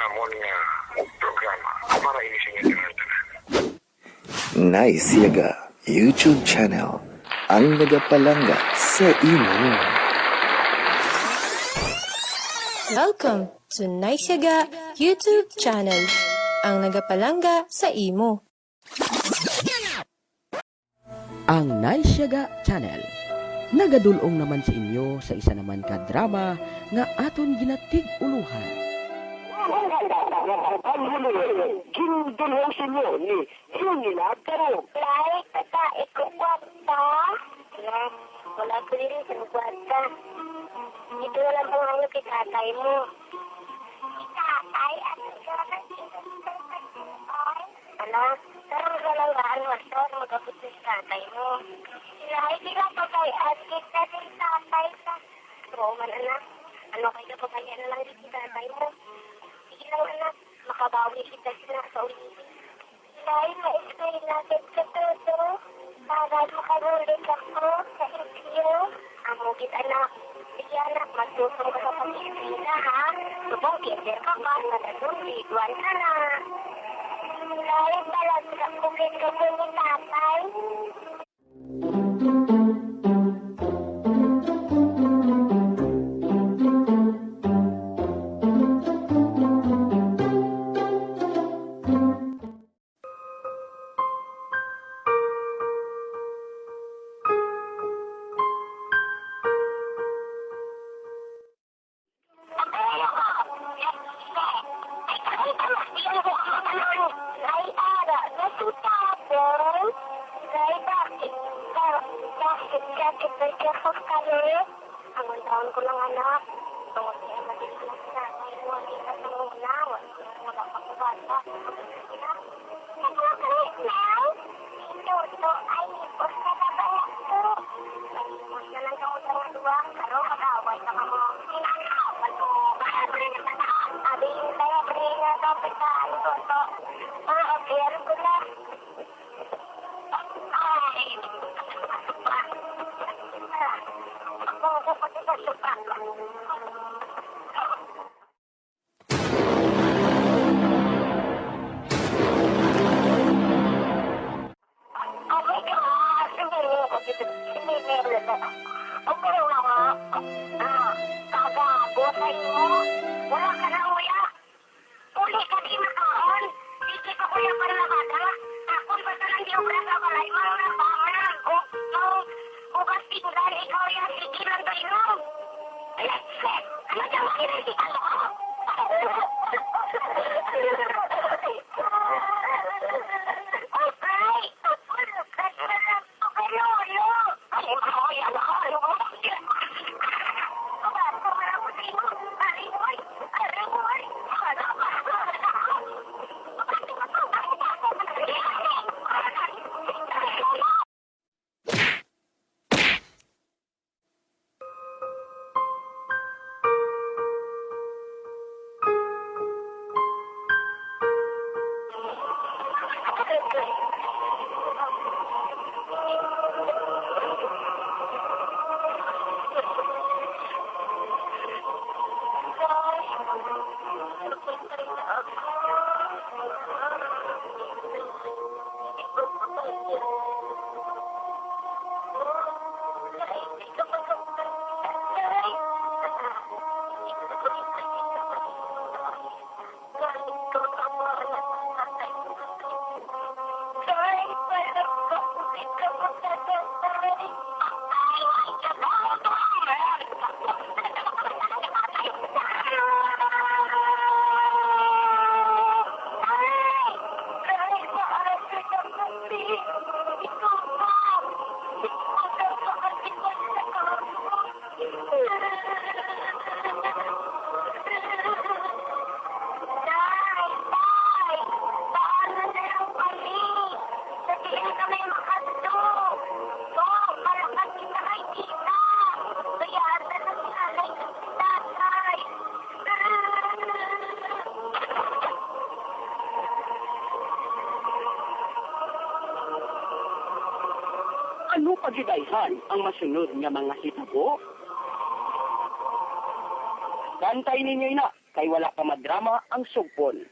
namon nga programa para ini sa inyo tanan. Nice Yaga YouTube channel ang nagapalanga sa imo. Welcome to Naisyaga YouTube channel, ang nagapalanga sa imo. Ang Naisyaga channel nagadulong naman sa inyo sa isa naman ka drama nga aton ginatig uluhan. Gindulong sa inyo ni Hingina pero Lai, tata, ikukwata. Wala ko rin sa kwata. Ito na lang pangayo kay tatay mo. Tatay? Ano Ano? Sarang galangaan mo ito na magaputo sa tatay mo. Lai, sila pagay at kita din tatay sa Roman, anak. Ano kayo pagay na lang din si tatay mo? Sige lang, anak. Makabawi kita sila sa ulit. Lai, ma-explain natin sa todo. Para makarulit ako sa interview. Amo kita anak. Sige anak, magsusong ka sa pag-ibina ha. Subong kinder ka pa, natadong biguan ka na. Lai, balag sa bukit ka po ni tatay. Ang taon ko lang anak. Tungkol siya matigilan sa tatay mo. Kita sa muna. Wala pa ko bata. Ano ka rin now? Ito ay ipos na na ba ito? Ipos na lang kang utang dua. Pero mag-away ka mo. Sinanakawan mo. Sabi yung tayo, bring na ito. Pitaan ko ito. Offer ko na. Ay, ako pati sa supa. Oh my God! Hindi ko dito. Hindi ko. Okay lang ako. Kagago sa iyo. Wala ka na uya. Uli ka di makaon. Hindi ka kuya para nakada. Ako basta lang di ubra sa balay. Mga bangan. Bukas tinggal ikaw yung sigilan ba yun? Ano dyan makikita ko? Okay. Okay, Lolo. Ay, mahoyan ako. Ano pagidayhan ang masunod nga mga hitabo? Bantay ninyo ina, kay wala pa madrama ang sugpon.